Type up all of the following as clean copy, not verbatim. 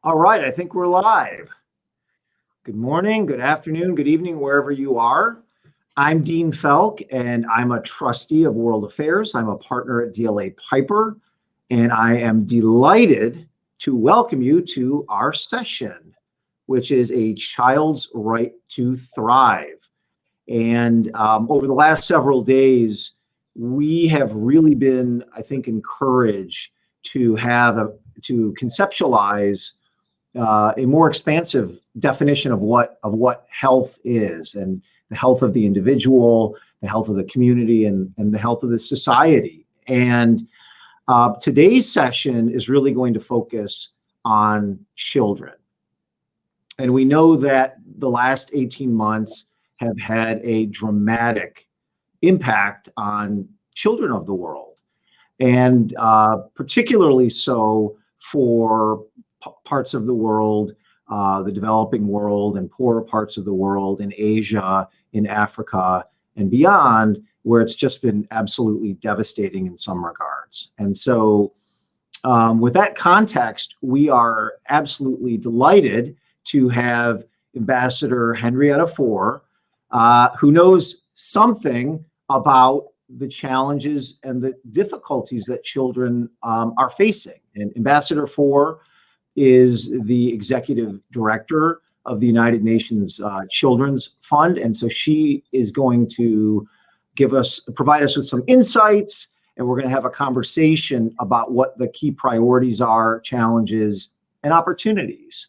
All right, I think we're live. Good morning, good afternoon, good evening, wherever you are. I'm Dean FEALK, and I'm a trustee of World Affairs. I'm a partner at DLA Piper, and I am delighted to welcome you to our session, which is a child's right to thrive. And over the last several days, we have really been, I think, encouraged to conceptualize a more expansive definition of what health is, and the health of the individual, the health of the community, and the health of the society. And today's session is really going to focus on children. And we know that the last 18 months have had a dramatic impact on children of the world, and particularly so for parts of the world, the developing world, and poorer parts of the world in Asia, in Africa, and beyond, where it's just been absolutely devastating in some regards. And so with that context, we are absolutely delighted to have Ambassador Henrietta Fore, who knows something about the challenges and the difficulties that children are facing. And Ambassador Fore is the executive director of the United Nations Children's Fund. And so she is going to provide us with some insights, and we're going to have a conversation about what the key priorities are, challenges, and opportunities.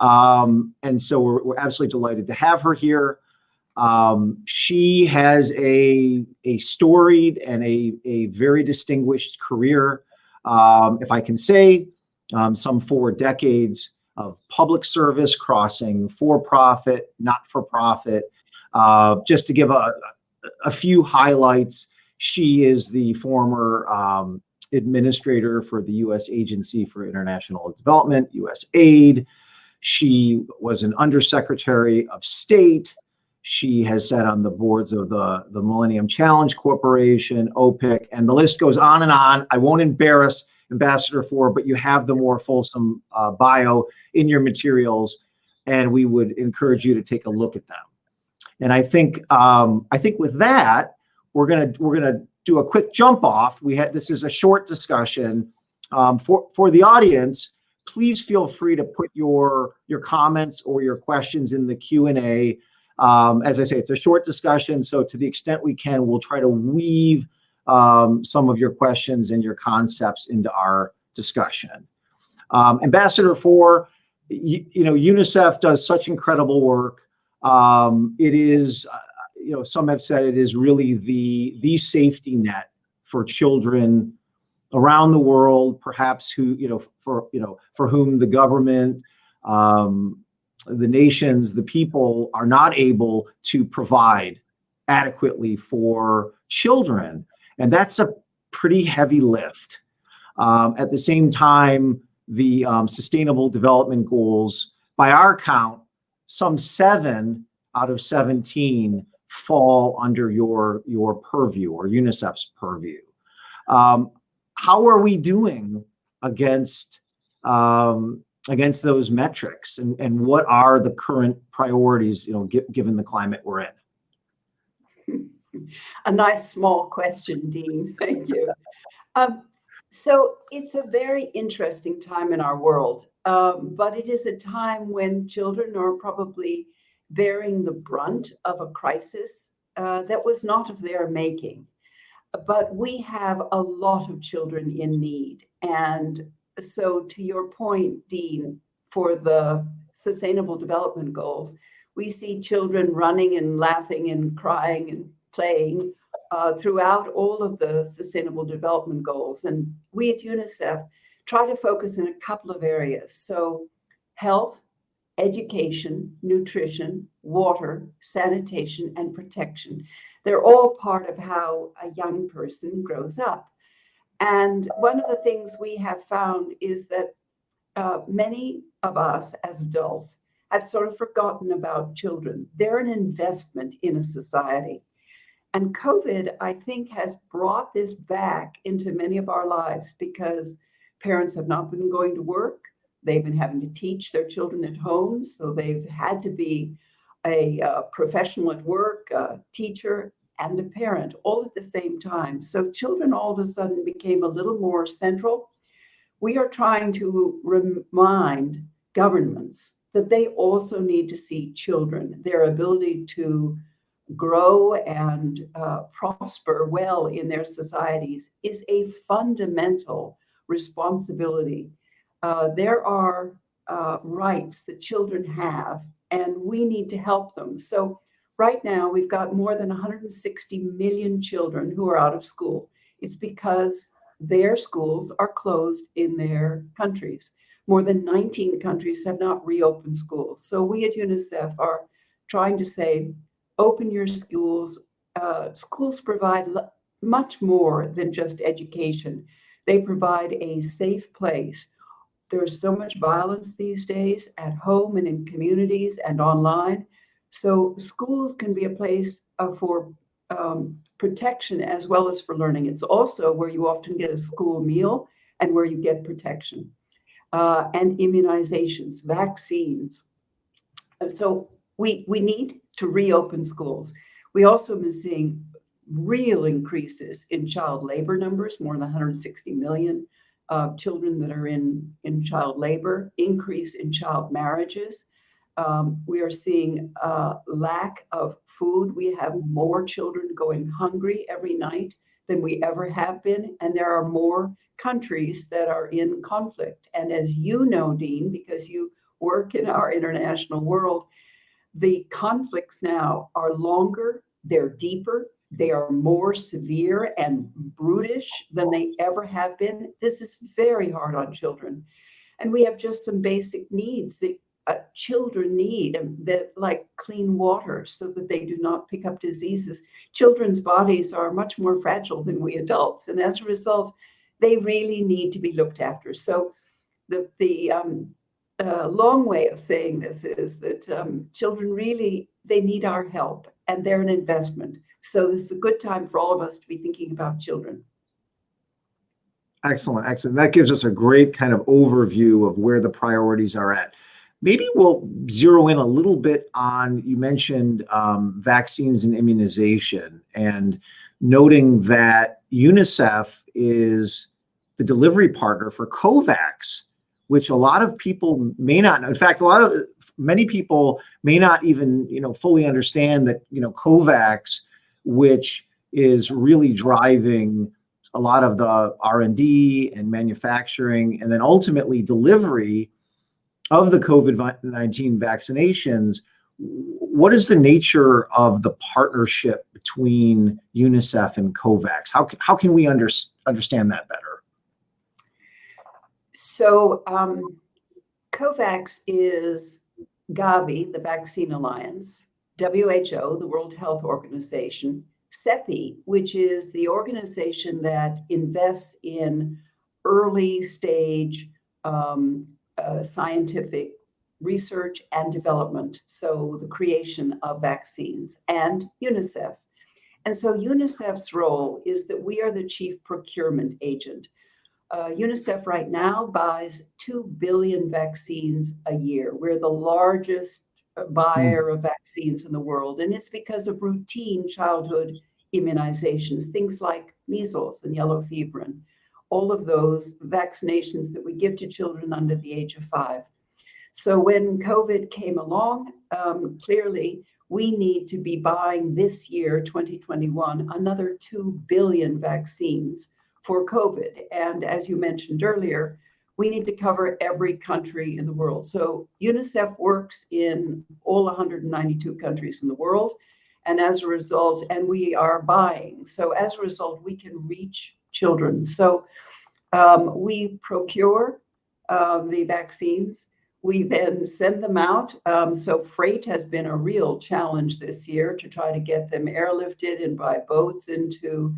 And so we're absolutely delighted to have her here. She has a storied and a very distinguished career, if I can say, some 4 decades of public service, crossing for-profit, not-for-profit. Just to give a few highlights, she is the former administrator for the U.S. Agency for International Development, USAID. She was an undersecretary of state. She has sat on the boards of the Millennium Challenge Corporation, OPIC, and the list goes on and on. I won't embarrass Ambassador Fore, but you have the more fulsome bio in your materials, and we would encourage you to take a look at them. And I think with that, we're gonna do a quick jump off. This is a short discussion. For the audience, please feel free to put your comments or your questions in the Q&A. As I say, it's a short discussion, so to the extent we can, we'll try to weave some of your questions and your concepts into our discussion. Ambassador Fore, UNICEF does such incredible work. It is, some have said it is really the safety net for children around the world, perhaps for whom the government, the nations, the people are not able to provide adequately for children. And that's a pretty heavy lift. At the same time, the Sustainable Development Goals, by our count, some 7 out of 17 fall under your purview, or UNICEF's purview. How are we doing against those metrics, and what are the current priorities, given the climate we're in? A nice small question, Dean. Thank you. So it's a very interesting time in our world, but it is a time when children are probably bearing the brunt of a crisis that was not of their making. But we have a lot of children in need. And so to your point, Dean, for the Sustainable Development Goals, we see children running and laughing and crying and playing throughout all of the Sustainable Development Goals. And we at UNICEF try to focus in a couple of areas. So health, education, nutrition, water, sanitation, and protection. They're all part of how a young person grows up. And one of the things we have found is that many of us as adults have sort of forgotten about children. They're an investment in a society. And COVID, I think, has brought this back into many of our lives because parents have not been going to work. They've been having to teach their children at home, so they've had to be a professional at work, a teacher, and a parent all at the same time. So children all of a sudden became a little more central. We are trying to remind governments that they also need to see children, their ability to grow and prosper well in their societies is a fundamental responsibility. There are rights that children have, and we need to help them. So right now, we've got more than 160 million children who are out of school. It's because their schools are closed in their countries. More than 19 countries have not reopened schools. So we at UNICEF are trying to say, open your schools. Schools provide much more than just education. They provide a safe place. There's so much violence these days at home and in communities and online. So schools can be a place for protection as well as for learning. It's also where you often get a school meal and where you get protection and immunizations, vaccines. And so we need to reopen schools. We also have been seeing real increases in child labor numbers, more than 160 million children that are in child labor, increase in child marriages. We are seeing lack of food. We have more children going hungry every night than we ever have been. And there are more countries that are in conflict. And as you know, Dean, because you work in our international world, the conflicts now are longer, they're deeper, they are more severe and brutish than they ever have been. This is very hard on children. And we have just some basic needs that children need, that like clean water so that they do not pick up diseases. Children's bodies are much more fragile than we adults. And as a result, they really need to be looked after. So the long way of saying this is that children really, they need our help and they're an investment. So this is a good time for all of us to be thinking about children. Excellent, excellent. That gives us a great kind of overview of where the priorities are at. Maybe we'll zero in a little bit on, you mentioned vaccines and immunization, and noting that UNICEF is the delivery partner for COVAX, which a lot of people may not know. In fact, many people may not even, fully understand that, COVAX, which is really driving a lot of the R&D and manufacturing, and then ultimately delivery of the COVID-19 vaccinations. What is the nature of the partnership between UNICEF and COVAX? How can we understand that better? So COVAX is Gavi, the Vaccine Alliance, WHO, the World Health Organization, CEPI, which is the organization that invests in early stage scientific research and development, so the creation of vaccines, and UNICEF. And so UNICEF's role is that we are the chief procurement agent. UNICEF right now buys 2 billion vaccines a year. We're the largest buyer of vaccines in the world, and it's because of routine childhood immunizations, things like measles and yellow fever, and all of those vaccinations that we give to children under the age of 5. So when COVID came along, clearly we need to be buying this year, 2021, another 2 billion vaccines for COVID. And as you mentioned earlier, we need to cover every country in the world. So UNICEF works in all 192 countries in the world. And as a result, and we are buying. So as a result, we can reach children. So we procure the vaccines. We then send them out. So freight has been a real challenge this year to try to get them airlifted and by boats into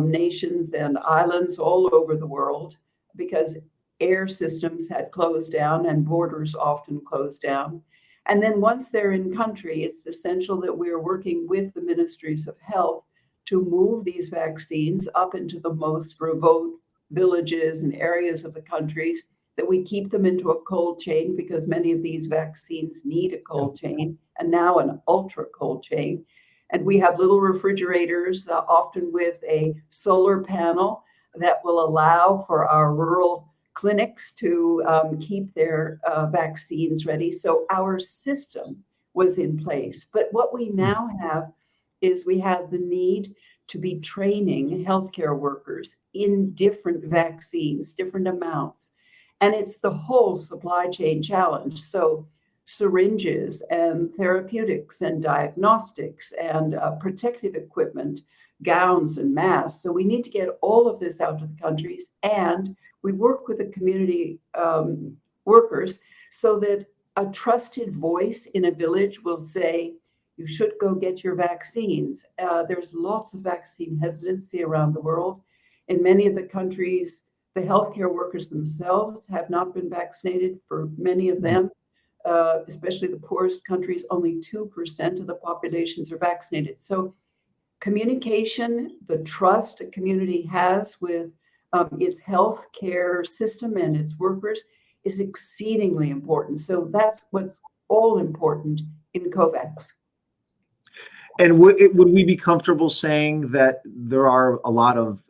nations and islands all over the world, because air systems had closed down and borders often closed down. And then once they're in country, it's essential that we are working with the ministries of health to move these vaccines up into the most remote villages and areas of the countries that we keep them into a cold chain, because many of these vaccines need a cold chain, and now an ultra cold chain. And we have little refrigerators, often with a solar panel, that will allow for our rural clinics to keep their vaccines ready. So our system was in place. But what we now have is we have the need to be training healthcare workers in different vaccines, different amounts. And it's the whole supply chain challenge. So syringes and therapeutics and diagnostics and protective equipment, gowns and masks. So we need to get all of this out to the countries, and we work with the community workers so that a trusted voice in a village will say, you should go get your vaccines. There's lots of vaccine hesitancy around the world. In many of the countries, the healthcare workers themselves have not been vaccinated. For many of them, especially the poorest countries, only 2% of the populations are vaccinated. So communication, the trust a community has with its healthcare system and its workers is exceedingly important. So that's what's all important in COVAX. And would we be comfortable saying that there are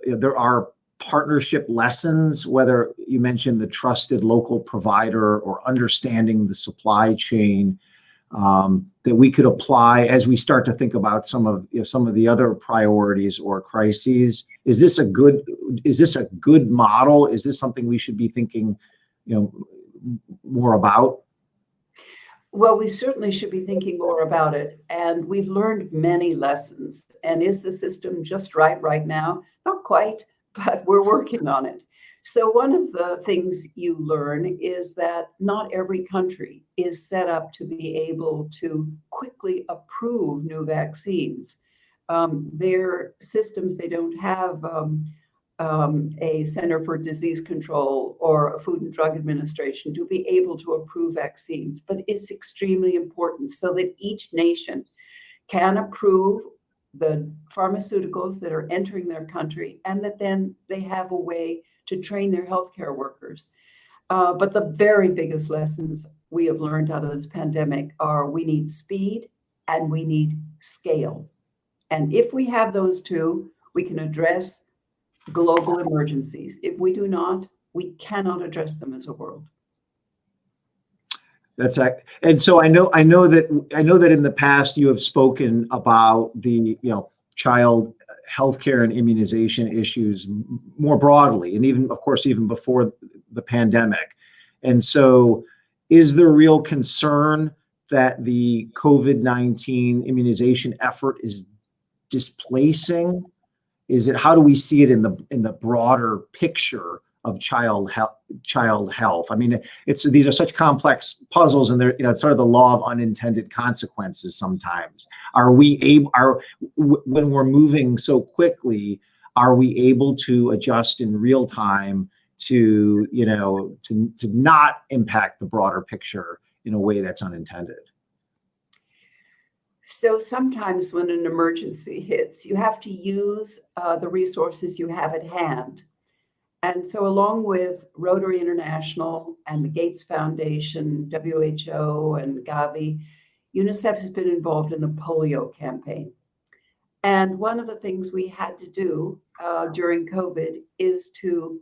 there are partnership lessons, whether you mentioned the trusted local provider or understanding the supply chain, that we could apply as we start to think about some of the other priorities or crises? Is this a good model? Is this something we should be thinking, more about? Well, we certainly should be thinking more about it. And we've learned many lessons. And is the system just right now? Not quite, but we're working on it. So one of the things you learn is that not every country is set up to be able to quickly approve new vaccines. Their systems, they don't have a Center for Disease Control or a Food and Drug Administration to be able to approve vaccines. But it's extremely important so that each nation can approve the pharmaceuticals that are entering their country, and that then they have a way to train their healthcare workers. But the very biggest lessons we have learned out of this pandemic are we need speed and we need scale. And if we have those two, we can address global emergencies. If we do not, we cannot address them as a world. And so I know that in the past you have spoken about the child healthcare and immunization issues more broadly, and even, of course, even before the pandemic. And so, is there real concern that the COVID-19 immunization effort is displacing? How do we see it in the broader picture of child health? I mean, these are such complex puzzles, and they're, it's sort of the law of unintended consequences sometimes. When we're moving so quickly, are we able to adjust in real time to not impact the broader picture in a way that's unintended? So sometimes when an emergency hits, you have to use the resources you have at hand. And so along with Rotary International and the Gates Foundation, WHO and Gavi, UNICEF has been involved in the polio campaign. And one of the things we had to do during COVID is to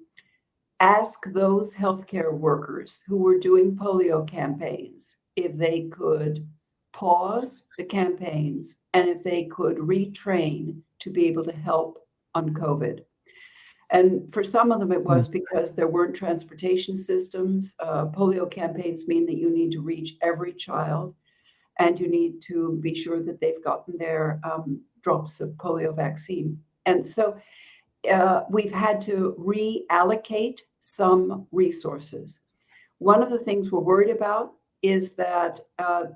ask those healthcare workers who were doing polio campaigns if they could pause the campaigns and if they could retrain to be able to help on COVID. And for some of them, it was because there weren't transportation systems. Polio campaigns mean that you need to reach every child, and you need to be sure that they've gotten their drops of polio vaccine. And so we've had to reallocate some resources. One of the things we're worried about is that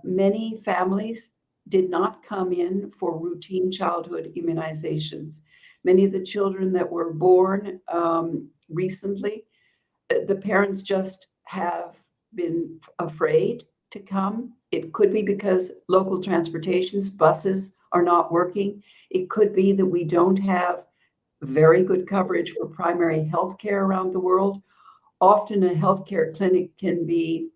many families did not come in for routine childhood immunizations. Many of the children that were born recently, the parents just have been afraid to come. It could be because local transportations, buses are not working. It could be that we don't have very good coverage for primary health care around the world, Often a healthcare clinic can be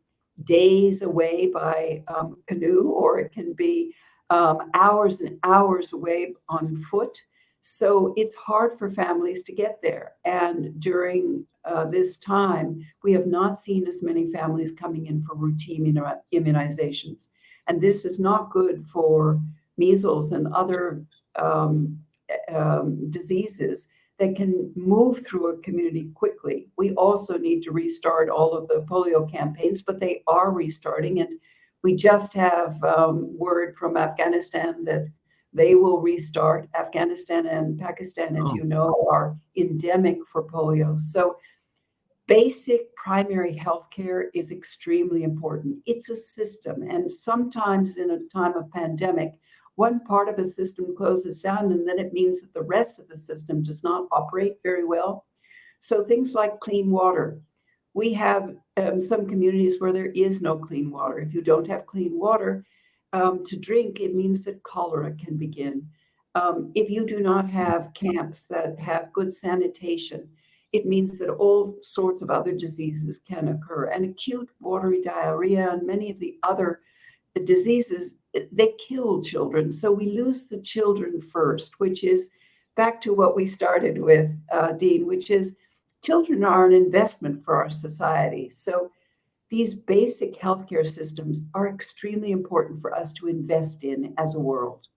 days away by canoe, or it can be hours and hours away on foot. So it's hard for families to get there. And during this time, we have not seen as many families coming in for routine immunizations. And this is not good for measles and other diseases that can move through a community quickly. We also need to restart all of the polio campaigns, but they are restarting. And we just have word from Afghanistan that they will restart. Afghanistan and Pakistan, as you know, are endemic for polio. So basic primary health care is extremely important. It's a system. And sometimes in a time of pandemic, one part of a system closes down, and then it means that the rest of the system does not operate very well. So things like clean water. We have some communities where there is no clean water. If you don't have clean water to drink, it means that cholera can begin. If you do not have camps that have good sanitation, it means that all sorts of other diseases can occur. And acute watery diarrhea and many of the other diseases, they kill children. So we lose the children first, which is back to what we started with, Dean, which is children are an investment for our society. So these basic healthcare systems are extremely important for us to invest in as a world.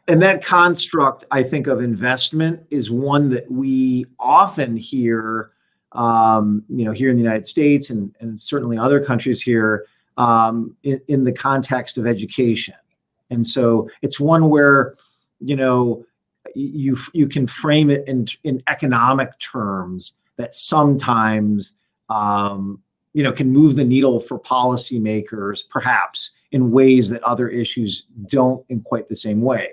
And that construct, I think, of investment is one that we often hear, here in the United States and certainly other countries here, in the context of education. And so it's one where, you can frame it in economic terms that sometimes, can move the needle for policymakers, perhaps in ways that other issues don't in quite the same way.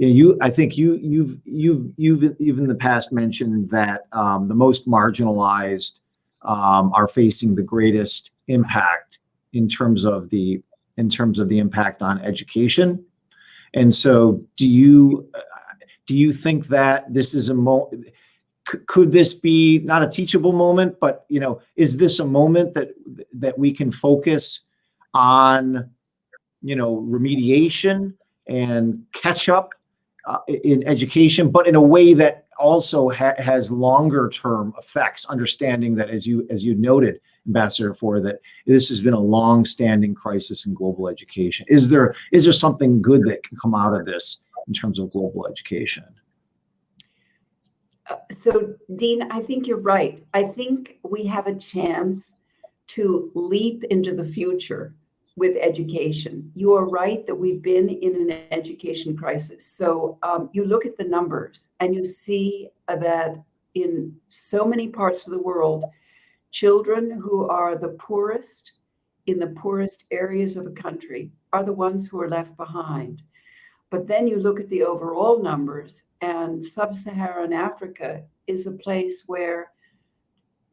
I think you've in the past mentioned that the most marginalized are facing the greatest impact in terms of the impact on education. And so do you think that this is could this be not a teachable moment, but is this a moment that we can focus on remediation and catch up in education, but in a way that also has longer term effects, understanding that, as you noted, Ambassador Fore, that this has been a long-standing crisis in global education. Is there something good that can come out of this in terms of global education? So, Dean, I think you're right. I think we have a chance to leap into the future with education. You are right that we've been in an education crisis. So you look at the numbers and you see that in so many parts of the world, children who are the poorest in the poorest areas of a country are the ones who are left behind. But then you look at the overall numbers, and sub-Saharan Africa is a place where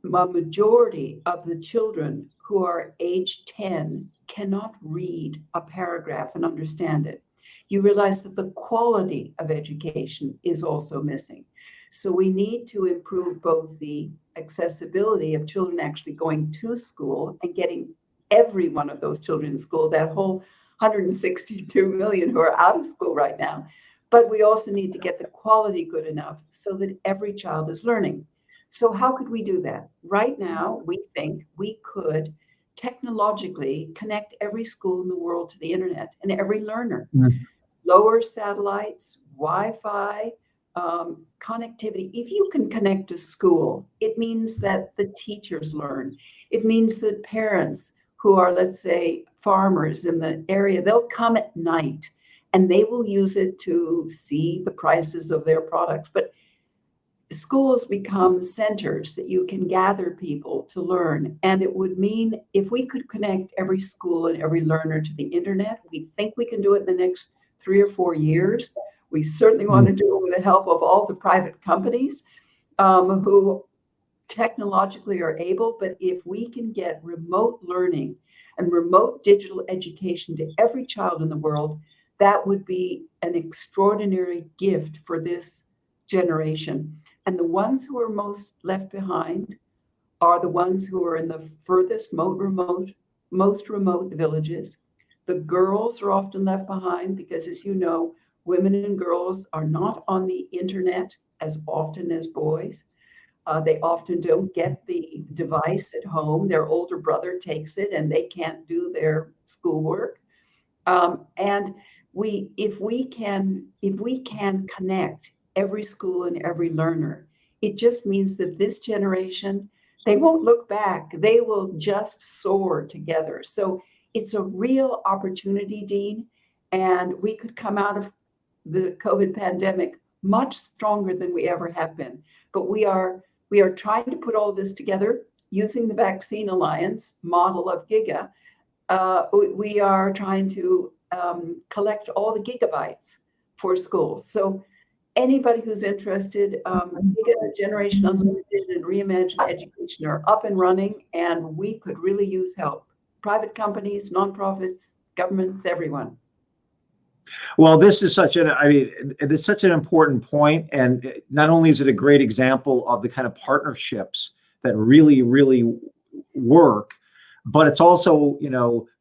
a majority of the children who are age 10 cannot read a paragraph and understand it. You realize that the quality of education is also missing. So we need to improve both the accessibility of children actually going to school and getting every one of those children in school, that whole 162 million who are out of school right now. But we also need to get the quality good enough so that every child is learning. So how could we do that? Right now, we think we could technologically connect every school in the world to the internet and every learner. Mm-hmm. Lower satellites, Wi-Fi, connectivity. If you can connect to school, it means that the teachers learn. It means that parents who are, let's say, farmers in the area, they'll come at night and they will use it to see the prices of their products. But schools become centers that you can gather people to learn. And it would mean if we could connect every school and every learner to the internet, we think we can do it in the next 3 or 4 years. We certainly want to do it with the help of all the private companies who technologically are able. But if we can get remote learning and remote digital education to every child in the world, that would be an extraordinary gift for this generation. And the ones who are most left behind are the ones who are in the furthest, most remote villages. The girls are often left behind because, as you know, women and girls are not on the internet as often as boys. They often don't get the device at home. Their older brother takes it and they can't do their schoolwork. And if we can connect every school and every learner, it just means that this generation, they won't look back. They will just soar together. So it's a real opportunity, Dean, and we could come out of the COVID pandemic much stronger than we ever have been. But we are trying to put all this together using the Vaccine Alliance model of GIGA. We are trying to collect all the gigabytes for schools. So anybody who's interested, GIGA, Generation Unlimited, and Reimagine Education are up and running, and we could really use help. Private companies, nonprofits, governments, everyone. Well, this is it's such an important point. And not only is it a great example of the kind of partnerships that really, really work, but it's also,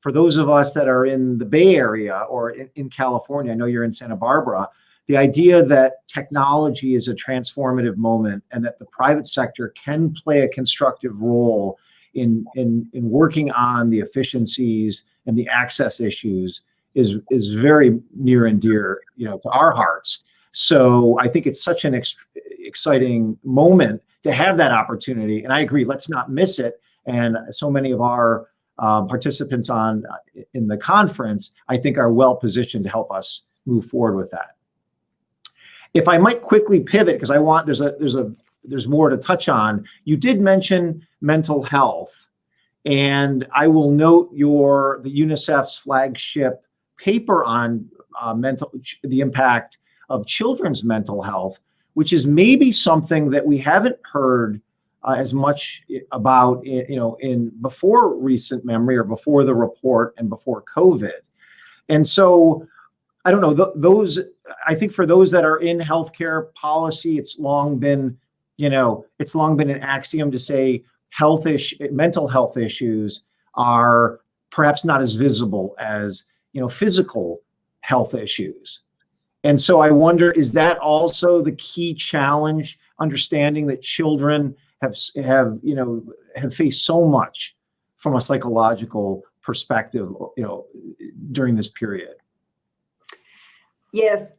for those of us that are in the Bay Area or in California, I know you're in Santa Barbara, the idea that technology is a transformative moment and that the private sector can play a constructive role in working on the efficiencies and the access issues is very near and dear, to our hearts. So I think it's such an exciting moment to have that opportunity. And I agree, let's not miss it. And so many of our participants in the conference, I think, are well positioned to help us move forward with that. If I might quickly pivot, because there's more to touch on. You did mention mental health, and I will note the UNICEF's flagship paper on the impact of children's mental health, which is maybe something that we haven't heard as much about, in before recent memory or before the report and before COVID. And so I don't know, I think for those that are in healthcare policy, it's long been an axiom to say mental health issues are perhaps not as visible as, physical health issues. And so I wonder, is that also the key challenge, understanding that children have faced so much from a psychological perspective, during this period? Yes,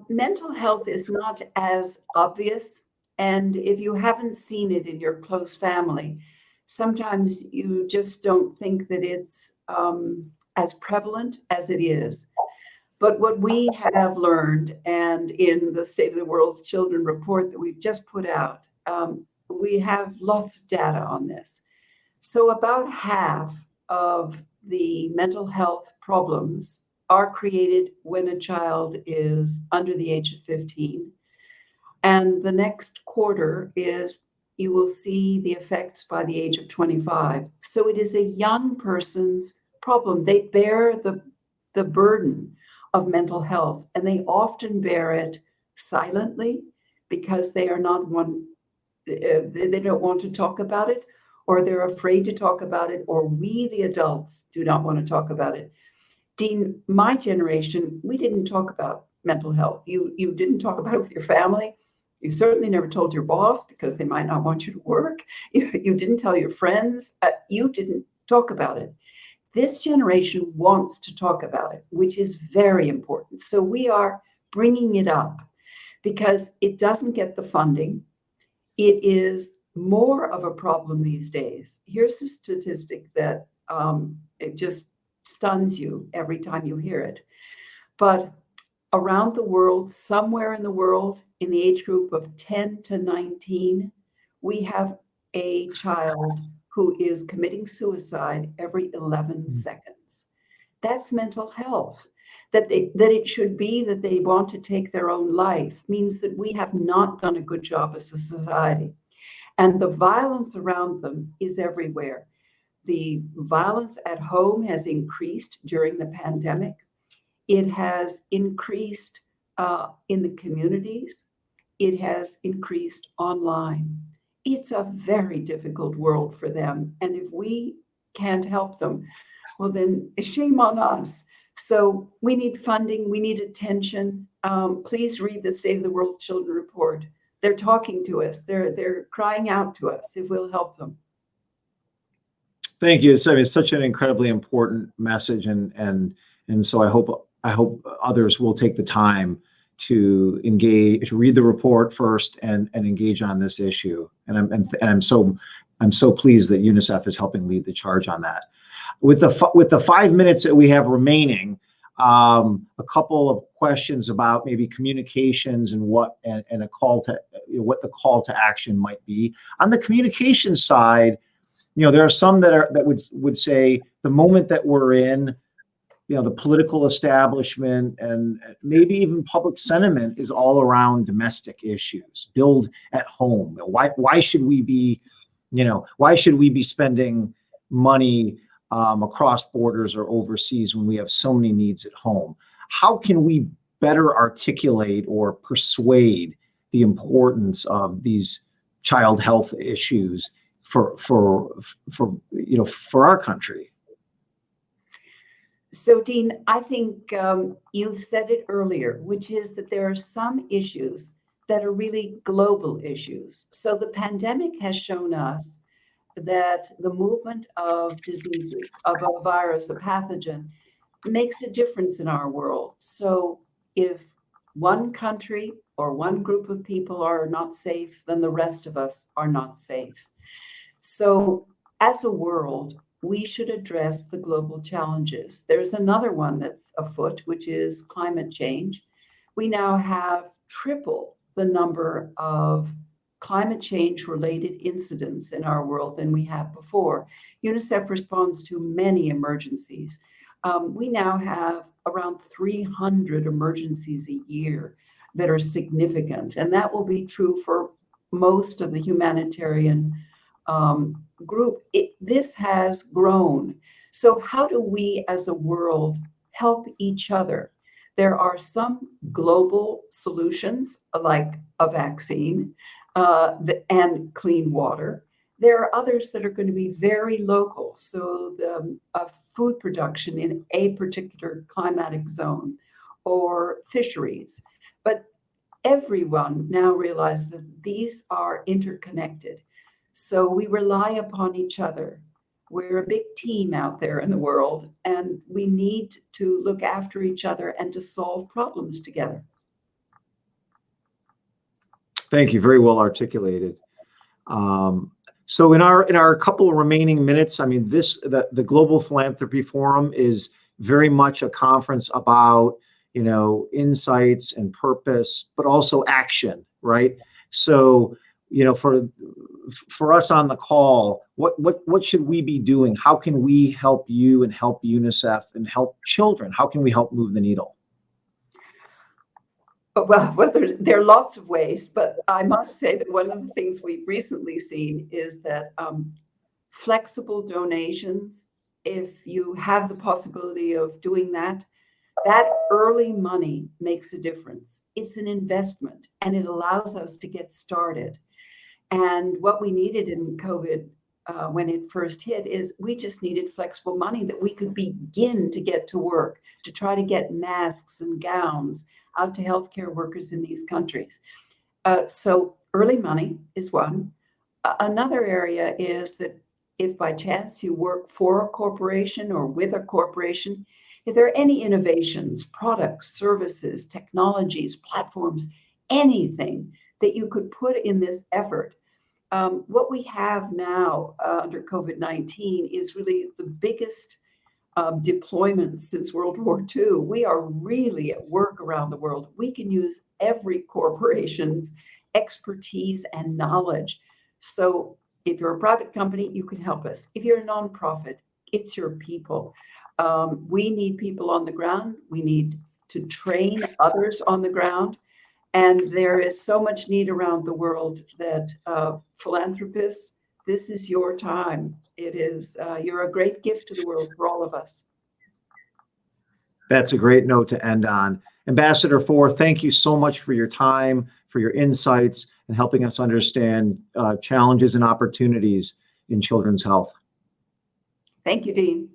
mental health is not as obvious. And if you haven't seen it in your close family, sometimes you just don't think that it's as prevalent as it is. But what we have learned, and in the State of the World's Children report that we've just put out, we have lots of data on this. So about half of the mental health problems are created when a child is under the age of 15. And the next quarter is you will see the effects by the age of 25. So it is a young person's problem. They bear the burden of mental health, and they often bear it silently because they are not they don't want to talk about it, or they're afraid to talk about it, or we, the adults, do not want to talk about it. Dean, my generation, we didn't talk about mental health. You didn't talk about it with your family. You certainly never told your boss because they might not want you to work. You didn't tell your friends. You didn't talk about it. This generation wants to talk about it, which is very important. So we are bringing it up because it doesn't get the funding. It is more of a problem these days. Here's a statistic that it just stuns you every time you hear it. But around the world, somewhere in the world, in the age group of 10 to 19, we have a child who is committing suicide every 11 seconds. That's mental health. That it should be that they want to take their own life means that we have not done a good job as a society. And the violence around them is everywhere. The violence at home has increased during the pandemic. It has increased in the communities. It has increased online. It's a very difficult world for them. And if we can't help them, well, then shame on us. So we need funding, we need attention. Please read the State of the World Children report. They're talking to us. They're crying out to us if we'll help them. Thank you. It's such an incredibly important message, and so I hope others will take the time to engage, to read the report first, and engage on this issue. And I'm so pleased that UNICEF is helping lead the charge on that. With the 5 minutes that we have remaining, a couple of questions about maybe communications and a call to, what the call to action might be. On the communication side, there are some that would say the moment that we're in, the political establishment and maybe even public sentiment is all around domestic issues. Build at home. Why should we be spending money across borders or overseas when we have so many needs at home? How can we better articulate or persuade the importance of these child health issues for our country? So, Dean, I think you've said it earlier, which is that there are some issues that are really global issues. So the pandemic has shown us that the movement of diseases, of a virus, a pathogen, makes a difference in our world. So if one country or one group of people are not safe, then the rest of us are not safe. So as a world, we should address the global challenges. There's another one that's afoot, which is climate change. We now have triple the number of climate change related incidents in our world than we have before. UNICEF responds to many emergencies. We now have around 300 emergencies a year that are significant, and that will be true for most of the humanitarian group. This has grown. So how do we as a world help each other? There are some global solutions like a vaccine and clean water. There are others that are going to be very local. So the food production in a particular climatic zone or fisheries. But everyone now realizes that these are interconnected. So we rely upon each other. We're a big team out there in the world, and we need to look after each other and to solve problems together. Thank you. Very well articulated. So in our couple of remaining minutes, I mean, the Global Philanthropy Forum is very much a conference about, insights and purpose, but also action, right? So, for us on the call, what should we be doing? How can we help you and help UNICEF and help children? How can we help move the needle? Well, there are lots of ways, but I must say that one of the things we've recently seen is that flexible donations, if you have the possibility of doing that early money makes a difference. It's an investment, and it allows us to get started. And what we needed in COVID when it first hit is we just needed flexible money that we could begin to get to work, to try to get masks and gowns out to healthcare workers in these countries. So early money is one. Another area is that if by chance you work for a corporation or with a corporation, if there are any innovations, products, services, technologies, platforms, anything that you could put in this effort. What we have now under COVID-19 is really the biggest deployments since World War II. We are really at work around the world. We can use every corporation's expertise and knowledge. So if you're a private company, you can help us. If you're a nonprofit, it's your people. We need people on the ground. We need to train others on the ground. And there is so much need around the world that philanthropists, this is your time. It is, you're a great gift to the world for all of us. That's a great note to end on. Ambassador Fore, thank you so much for your time, for your insights, and helping us understand challenges and opportunities in children's health. Thank you, Dean.